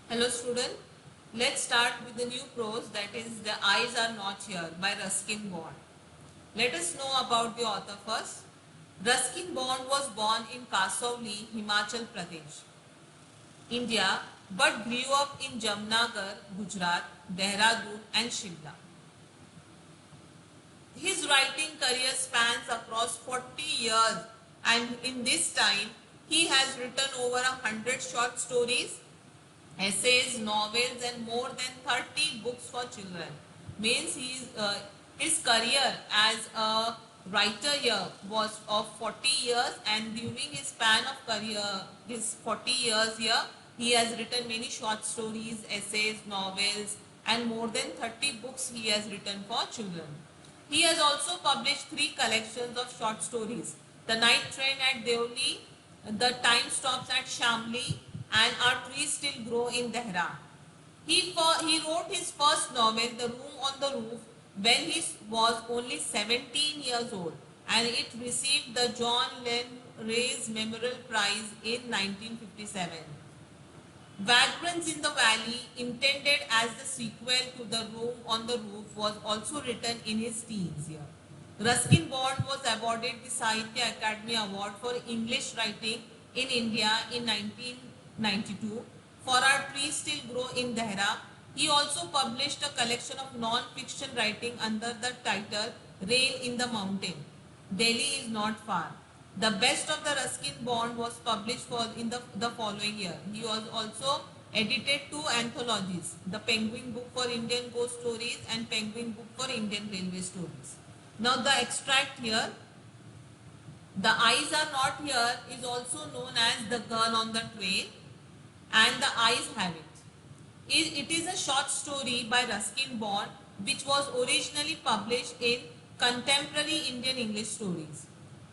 Hello student, let's start with the new prose, that is The Eyes Are Not Here by Ruskin Bond. Let us know about the author first. Ruskin Bond was born in Kasauli, Himachal Pradesh, India, but grew up in Jamnagar, Gujarat, Dehradun and Shimla. His writing career spans across 40 years, and in this time he has written over 100 short stories, essays, novels, and more than 30 books for children. Means his career as a writer here was of 40 years, and during his span of career, his 40 years here, he has written many short stories, essays, novels, and more than 30 books he has written for children. He has also published 3 collections of short stories: The Night Train at Deoli, The Time Stops at Shamli, and Our Trees Still Grow in Dehra. He wrote his first novel, The Room on the Roof, when he was only 17 years old, and it received the John Len Reyes Memorial Prize in 1957. Vagrants in the Valley, intended as the sequel to The Room on the Roof, was also written in his teens year. Ruskin Bond was awarded the Sahitya Academy Award for English Writing in India in 1992 for Our Trees Still Grow in Dehra. He also published a collection of non-fiction writing under the title Rain in the Mountain. Delhi is not far. The best of the Ruskin Bond was published in the following year. He was also edited 2 anthologies, the Penguin Book for Indian Ghost Stories and Penguin Book for Indian Railway Stories. Now the extract here, The Eyes Are Not Here is also known as The Girl on the Train and The Eyes Have It. It is a short story by Ruskin Bond which was originally published in Contemporary Indian English Stories.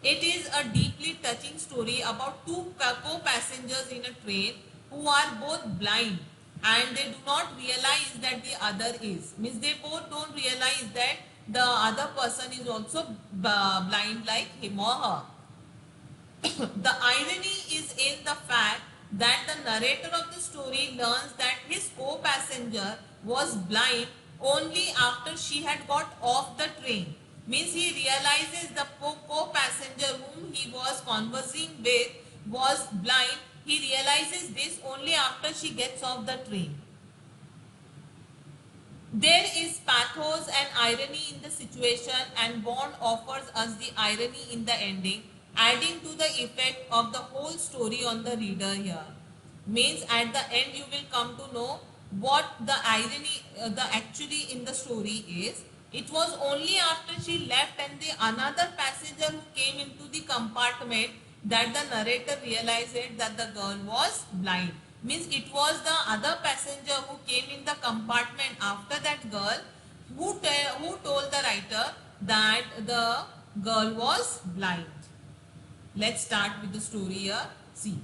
It is a deeply touching story about 2 co-passengers in a train who are both blind, and they do not realize that the other is. Means they both don't realize that the other person is also blind like him or her. The irony is in the fact that the narrator of the story learns that his co-passenger was blind only after she had got off the train. Means he realizes the co-passenger whom he was conversing with was blind. He realizes this only after she gets off the train. There is pathos and irony in the situation, and Bond offers us the irony in the ending, adding to the effect of the whole story on the reader here. Means at the end you will come to know what the irony the actually in the story is. It was only after she left and the another passenger who came into the compartment that the narrator realized that the girl was blind. Means it was the other passenger who came in the compartment after that girl who told the writer that the girl was blind. Let's start with the story here. See.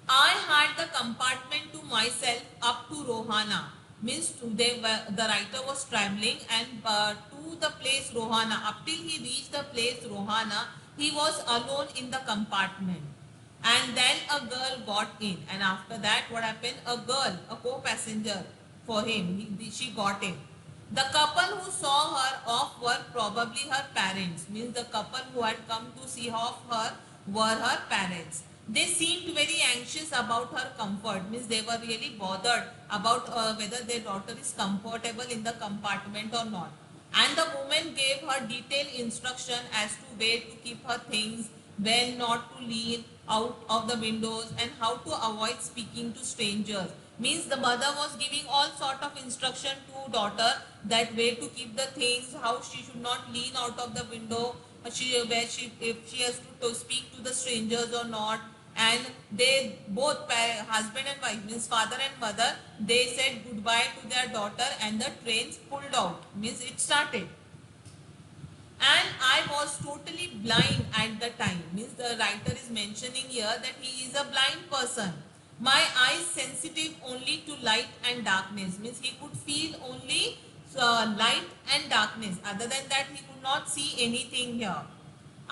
I had the compartment to myself up to Rohana. Means the writer was traveling and to the place Rohana. Up till he reached the place Rohana, he was alone in the compartment. And then a girl got in. And after that, what happened? A girl, a co-passenger for him, she got in. The couple who saw her off were probably her parents. Means the couple who had come to see off her were her parents. They seemed very anxious about her comfort. Means they were really bothered about whether their daughter is comfortable in the compartment or not. And the woman gave her detailed instruction as to where to keep her things, when not to lean out of the windows, and how to avoid speaking to strangers. Means the mother was giving all sort of instruction to daughter that where to keep the things, how she should not lean out of the window, if she has to speak to the strangers or not. And they both husband and wife, means father and mother, they said goodbye to their daughter and the trains pulled out. Means it started. And I was totally blind at the time. Means the writer is mentioning here that he is a blind person. My eyes sensitive only to light and darkness. Means he could feel only light and darkness. Other than that, he could not see anything here.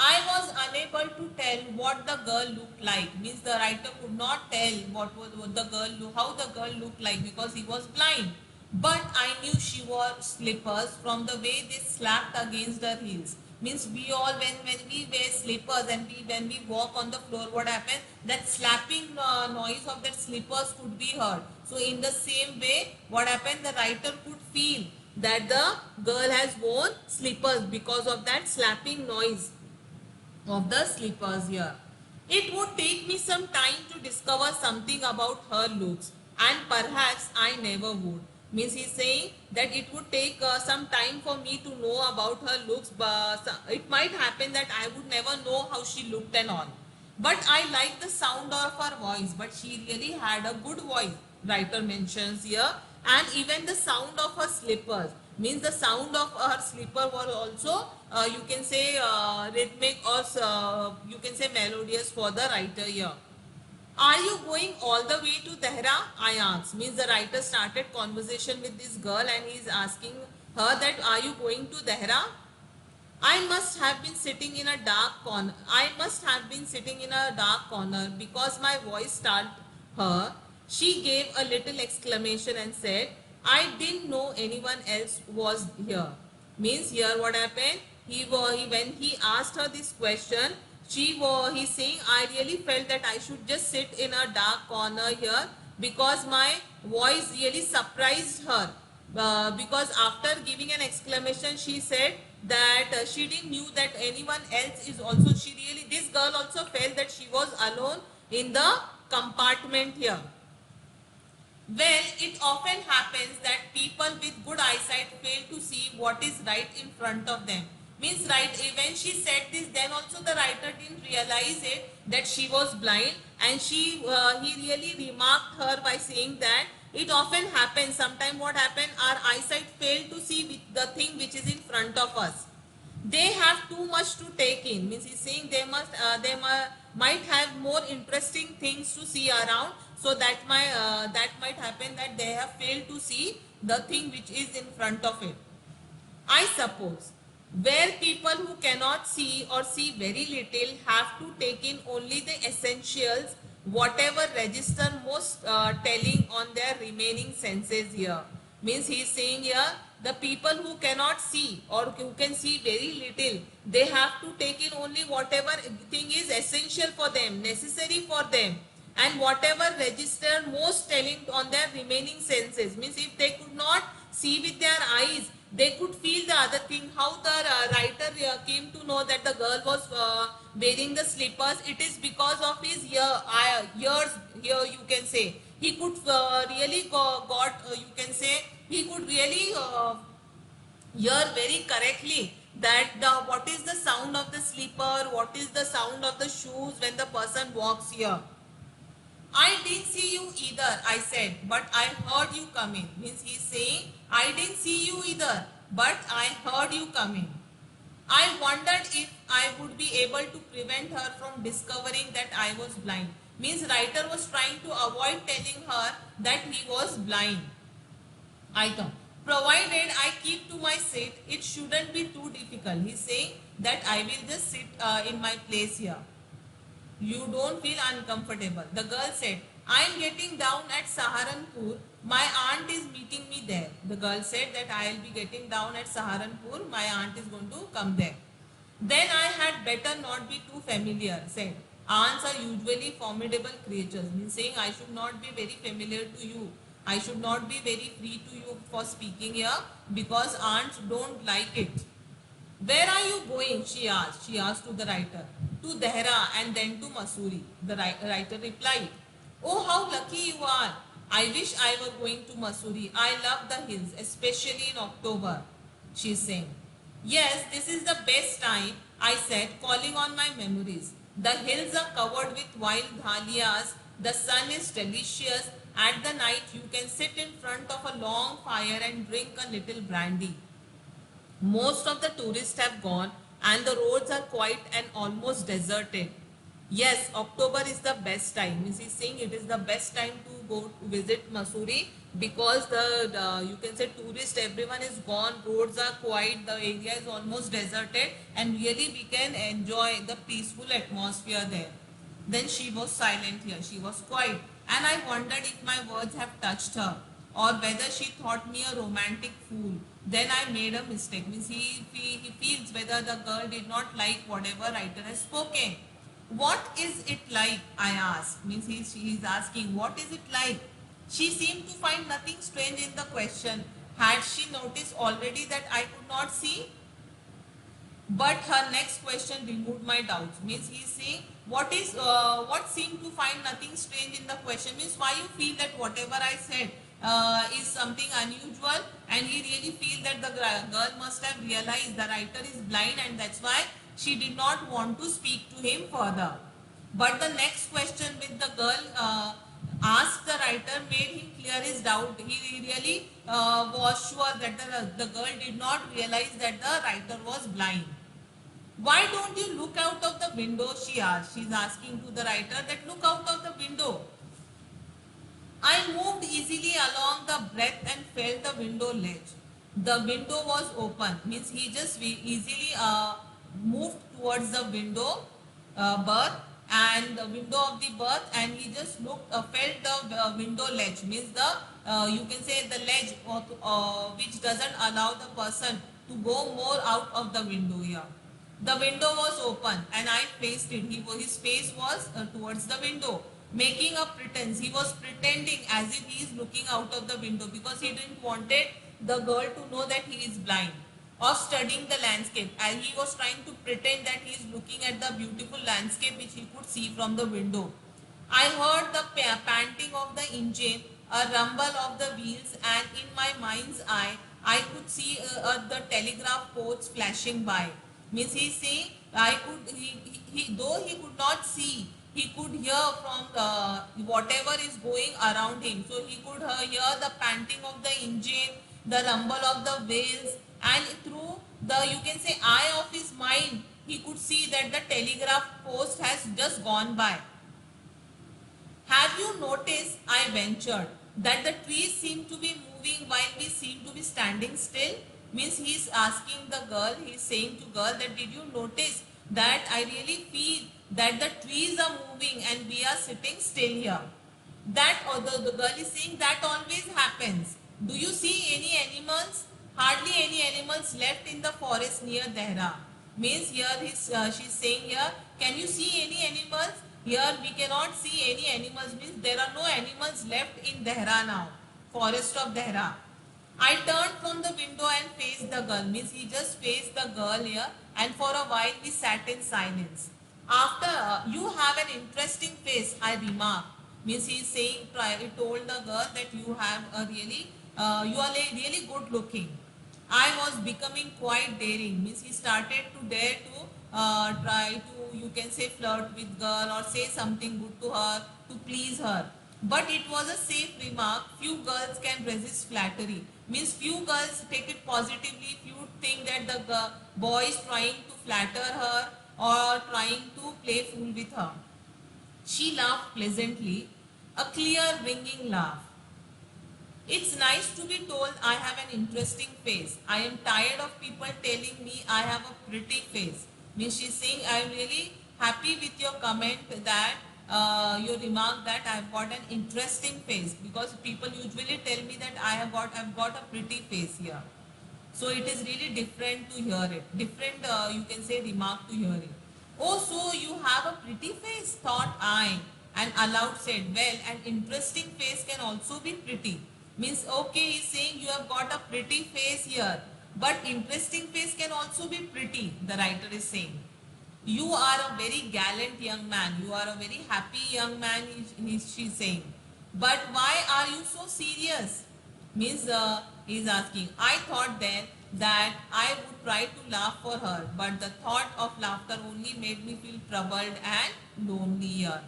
I was unable to tell what the girl looked like. Means the writer could not tell what the girl how the girl looked like because he was blind. But I knew she wore slippers from the way they slapped against her heels. Means we all when we wear slippers and when we walk on the floor, what happens? That slapping noise of that slippers could be heard. So in the same way, what happened? The writer could feel that the girl has worn slippers because of that slapping noise of the slippers here. It would take me some time to discover something about her looks, and perhaps I never would. Means he's saying that it would take some time for me to know about her looks, but it might happen that I would never know how she looked and all. But I like the sound of her voice, but she really had a good voice, writer mentions here, and even the sound of her slippers. Means the sound of her slipper was also you can say rhythmic or you can say melodious for the writer here. Are you going all the way to Dehra? I asked. Means the writer started conversation with this girl and he is asking her that are you going to Dehra? I must have been sitting in a dark corner. I must have been sitting in a dark corner because my voice startled her. She gave a little exclamation and said, I didn't know anyone else was here. Means here what happened? When he asked her this question, he's saying, I really felt that I should just sit in a dark corner here because my voice really surprised her. Because after giving an exclamation, she said that she didn't knew that anyone else is also, this girl also felt that she was alone in the compartment here. Well, it often happens that people with good eyesight fail to see what is right in front of them. Means right, when she said this, then also the writer didn't realize it that she was blind, and he really remarked her by saying that it often happens. Sometimes what happens, our eyesight fail to see the thing which is in front of us. They have too much to take in. Means he's saying they might have more interesting things to see around, so that might happen that they have failed to see the thing which is in front of it. I suppose where people who cannot see or see very little have to take in only the essentials, whatever register most telling on their remaining senses here. Means he is saying here, the people who cannot see or who can see very little, they have to take in only whatever thing is essential for them, necessary for them, and whatever register most telling on their remaining senses. Means if they could not see with their eyes, they could feel the other thing. How the writer came to know that the girl was wearing the slippers, it is because of his ears here, you can say. He could really you can say, he could really hear very correctly that what is the sound of the slipper, what is the sound of the shoes when the person walks here. I didn't see you either, I said, but I heard you coming. Means he's saying, I didn't see you either, but I heard you coming. I wondered if I would be able to prevent her from discovering that I was blind. Means writer was trying to avoid telling her that he was blind. Item. Provided I keep to my seat, it shouldn't be too difficult. He's saying that I will just sit in my place here. You don't feel uncomfortable. The girl said, I am getting down at Saharanpur. My aunt is meeting me there. The girl said that I will be getting down at Saharanpur. My aunt is going to come there. Then I had better not be too familiar, said. Aunts are usually formidable creatures. Means saying I should not be very familiar to you. I should not be very free to you for speaking here because aunts don't like it. Where are you going? She asked. She asked to the writer. To Dehra and then to Mussoorie. The writer replied. Oh, how lucky you are. I wish I were going to Mussoorie. I love the hills, especially in October, she is saying. Yes, this is the best time, I said, calling on my memories. The hills are covered with wild dahlias. The sun is delicious. At the night, you can sit in front of a long fire and drink a little brandy. Most of the tourists have gone and the roads are quiet and almost deserted. Yes, October is the best time. Means he's saying it is the best time to go to visit Mussoorie because the you can say tourist everyone is gone, roads are quiet, the area is almost deserted, and really we can enjoy the peaceful atmosphere there. Then she was silent here, she was quiet, and I wondered if my words have touched her or whether she thought me a romantic fool. Then I made a mistake. Means he feels whether the girl did not like whatever writer has spoken. What is it like? I asked. Means he is asking, what is it like? She seemed to find nothing strange in the question. Had she noticed already that I could not see? But her next question removed my doubts. Means he is saying, what seemed to find nothing strange in the question? Means why you feel that whatever I said is something unusual, and he really feel that the girl must have realized the writer is blind, and that's why she did not want to speak to him further. But the next question with the girl asked the writer made him clear his doubt. He really was sure that the girl did not realize that the writer was blind. Why don't you look out of the window? She asked. She's asking to the writer that look out of the window. I moved easily along the breadth and felt the window ledge. The window was open. Means he just easily moved towards the window berth and the window of the berth, and he just looked felt the window ledge. Means the you can say the ledge which doesn't allow the person to go more out of the window here. The window was open and I faced it. His face was towards the window, making a pretense. He was pretending as if he is looking out of the window because he didn't wanted the girl to know that he is blind, of studying the landscape, and he was trying to pretend that he is looking at the beautiful landscape which he could see from the window. I heard the panting of the engine, a rumble of the wheels, and in my mind's eye, I could see the telegraph poles flashing by. Means he saying I could though he could not see, he could hear from whatever is going around him. So he could hear the panting of the engine, the rumble of the wheels, and through the you can say eye of his mind, he could see that the telegraph post has just gone by. Have you noticed, I ventured, that the trees seem to be moving while we seem to be standing still? Means he is asking the girl, he is saying to girl that did you notice that I really feel that the trees are moving and we are sitting still here. That or the girl is saying that always happens. Do you see any animals? Hardly any animals left in the forest near Dehra. Means here she's saying here, can you see any animals? Here we cannot see any animals. Means there are no animals left in Dehra now, forest of Dehra. I turned from the window and faced the girl. Means he just faced the girl here, and for a while we sat in silence. After you have an interesting face, I remarked. Means he is saying, he told the girl that you have a really, you are really good looking. I was becoming quite daring. Means he started to dare to try to, you can say, flirt with girl or say something good to her to please her. But it was a safe remark. Few girls can resist flattery. Means few girls take it positively if you think that the boy is trying to flatter her or trying to play fool with her. She laughed pleasantly, a clear ringing laugh. It's nice to be told I have an interesting face. I am tired of people telling me I have a pretty face. Means she's saying I am really happy with your comment that you remark that I have got an interesting face, because people usually tell me that I've got a pretty face here. So it is really different to hear it. Different you can say remark to hear it. Oh, so you have a pretty face, thought I, and aloud said, well, an interesting face can also be pretty. Means okay, he's saying you have got a pretty face here, but interesting face can also be pretty, the writer is saying. You are a very gallant young man. You are a very happy young man, she's saying. But why are you so serious? Means he's asking. I thought then that I would try to laugh for her, but the thought of laughter only made me feel troubled and lonelier.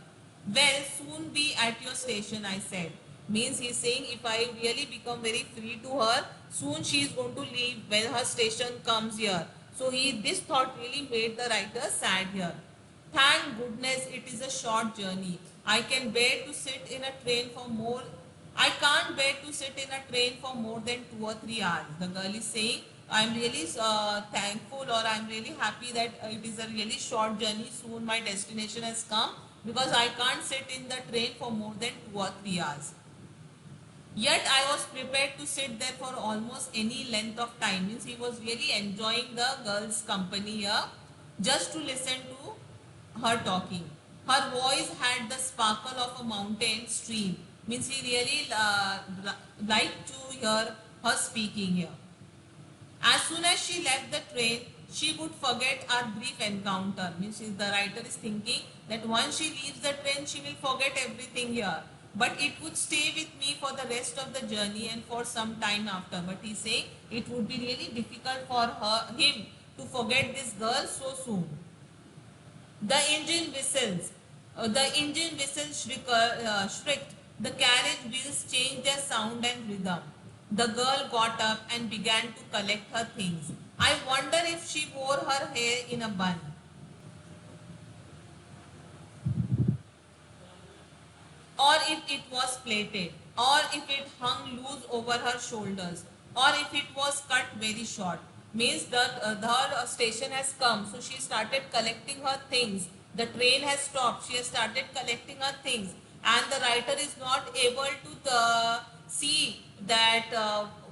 Well, soon be at your station, I said. Means he's saying if I really become very free to her, soon she is going to leave when her station comes here. So this thought really made the writer sad here. Thank goodness it is a short journey. I can bear to sit in a train for more. I can't bear to sit in a train for more than 2 or 3 hours. The girl is saying, I'm really thankful, or I'm really happy that it is a really short journey. Soon my destination has come, because I can't sit in the train for more than 2 or 3 hours. Yet I was prepared to sit there for almost any length of time. Means he was really enjoying the girl's company here, just to listen to her talking. Her voice had the sparkle of a mountain stream. Means he really liked to hear her speaking here. As soon as she left the train, she would forget our brief encounter. Means the writer is thinking that once she leaves the train, she will forget everything here. But it would stay with me for the rest of the journey and for some time after. But he's saying it would be really difficult for him to forget this girl so soon. The engine whistles. The engine whistles shrieked. The carriage wheels changed their sound and rhythm. The girl got up and began to collect her things. I wonder if she wore her hair in a bun, or if it was plaited, or if it hung loose over her shoulders, or if it was cut very short. Means that her station has come, so she started collecting her things. The train has stopped, she has started collecting her things, and the writer is not able to see that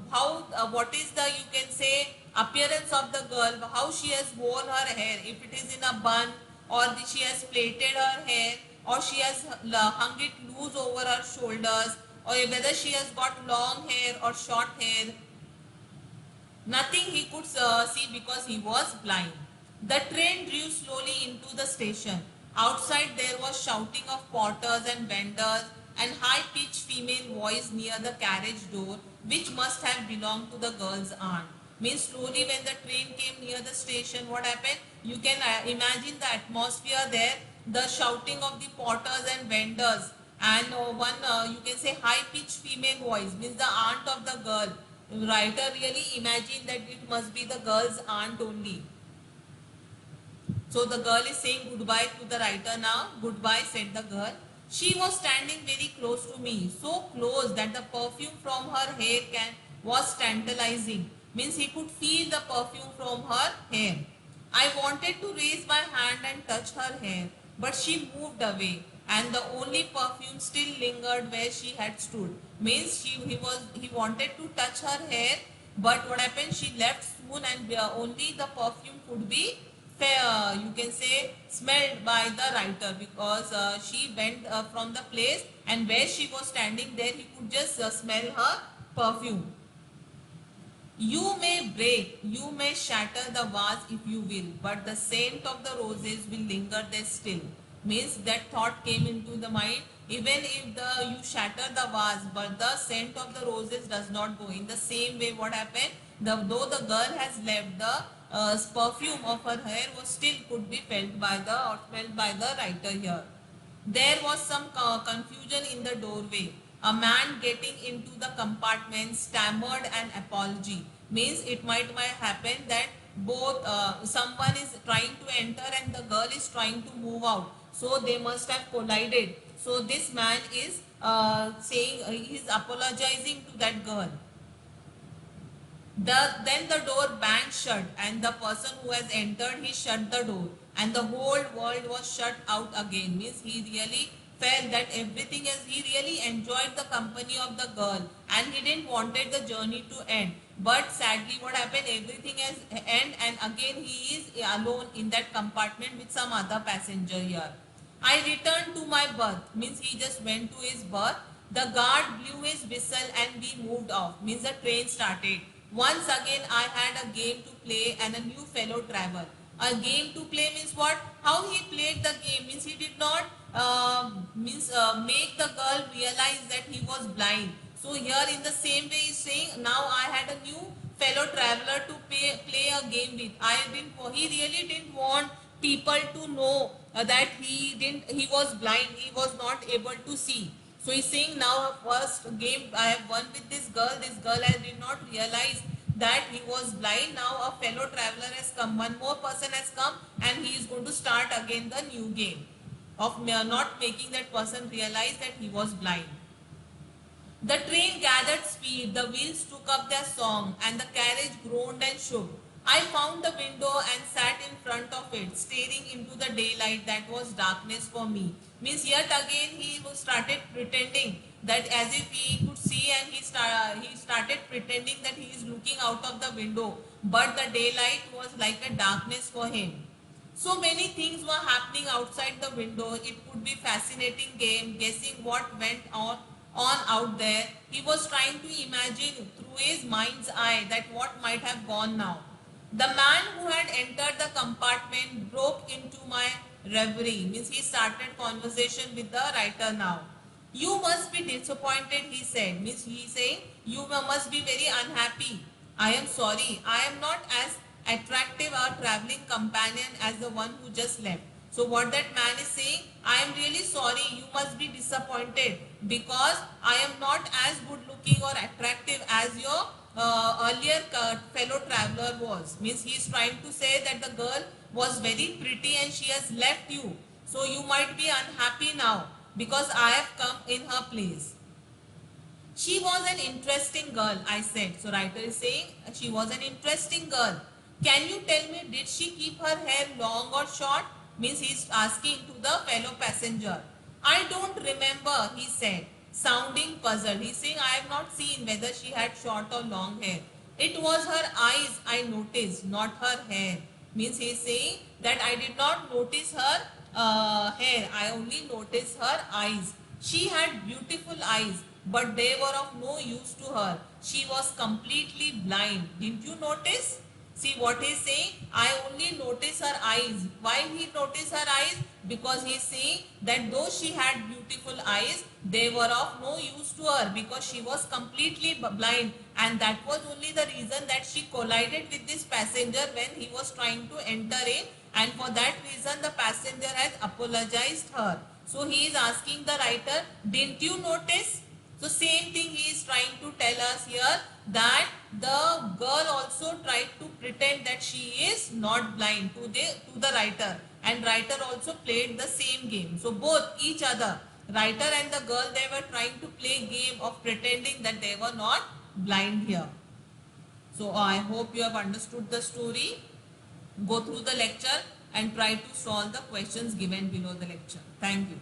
how what is the, you can say, appearance of the girl, how she has worn her hair, if it is in a bun, or she has plaited her hair, or she has hung it loose over her shoulders, or whether she has got long hair or short hair. Nothing he could see, because he was blind. The train drew slowly into the station. Outside there was shouting of porters and vendors, and high-pitched female voice near the carriage door, which must have belonged to the girl's aunt. Means slowly when the train came near the station, what happened? You can imagine the atmosphere there, the shouting of the porters and vendors, and one you can say high-pitched female voice, means the aunt of the girl. Writer really imagined that it must be the girl's aunt only. So the girl is saying goodbye to the writer now. Goodbye, said the girl. She was standing very close to me, so close that the perfume from her hair was tantalizing. Means he could feel the perfume from her hair. I wanted to raise my hand and touch her hair, but she moved away, and the only perfume still lingered where she had stood. Means he wanted to touch her hair, but what happened? She left soon, and only the perfume could be you can say smelled by the writer, because she went from the place, and where she was standing there he could just smell her perfume. You may break, you may shatter the vase if you will, but the scent of the roses will linger there still. Means that thought came into the mind, even if you shatter the vase, but the scent of the roses does not go. In the same way, what happened? Though the girl has left, the perfume of her hair was still could be felt by the, or smelled by the writer here. There was some confusion in the doorway. A man getting into the compartment stammered an apology. Means it might happen that both someone is trying to enter and the girl is trying to move out. So they must have collided. So this man is saying, he is apologizing to that girl. Then the door banged shut, and the person who has entered, he shut the door, and the whole world was shut out again. Means he really felt that everything is, he really enjoyed the company of the girl, and he didn't wanted the journey to end. But sadly what happened, everything has end, and again he is alone in that compartment with some other passenger here. I returned to my berth. Means he just went to his berth. The guard blew his whistle and we moved off. Means the train started. Once again I had a game to play and a new fellow travel. A game to play means what? How he played the game means he did not make the girl realize that he was blind. So here in the same way he is saying, now I had a new fellow traveler to play a game with. He really didn't want people to know that he was blind, he was not able to see. So he's saying, now first game I have won with this girl. I did not realize that he was blind. Now a fellow traveler has come, one more person has come, and he is going to start again the new game. of not making that person realize that he was blind. The train gathered speed, the wheels took up their song, and the carriage groaned and shook. I found the window and sat in front of it, staring into the daylight that was darkness for me. Means yet again he started pretending that as if he could see, and he started pretending that he is looking out of the window, but the daylight was like a darkness for him. So many things were happening outside the window. It could be fascinating game, guessing what went on out there. He was trying to imagine through his mind's eye that what might have gone now. The man who had entered the compartment broke into my reverie. Means he started conversation with the writer now. You must be disappointed, he said. Means he is saying, you must be very unhappy. I am sorry. I am not as attractive a traveling companion as the one who just left. So what that man is saying, I am really sorry, you must be disappointed because I am not as good looking or attractive as your earlier fellow traveler was. Means he is trying to say that the girl was very pretty and she has left you. So you might be unhappy now because I have come in her place. She was an interesting girl, I said. So writer is saying she was an interesting girl. Can you tell me, did she keep her hair long or short? Means he is asking to the fellow passenger. I don't remember, he said, sounding puzzled. He is saying, I have not seen whether she had short or long hair. It was her eyes I noticed, not her hair. Means he is saying that I did not notice her hair. I only noticed her eyes. She had beautiful eyes, but they were of no use to her. She was completely blind. Didn't you notice? See what he is saying? I only notice her eyes. Why he noticed her eyes? Because he is saying that though she had beautiful eyes, they were of no use to her because she was completely blind, and that was only the reason that she collided with this passenger when he was trying to enter in, and for that reason the passenger has apologized her. So he is asking the writer, didn't you notice? So same thing he is trying to tell us here, that the girl also tried to pretend that she is not blind to the writer, and writer also played the same game. So both each other, writer and the girl, they were trying to play game of pretending that they were not blind here. So I hope you have understood the story. Go through the lecture and try to solve the questions given below the lecture. Thank you.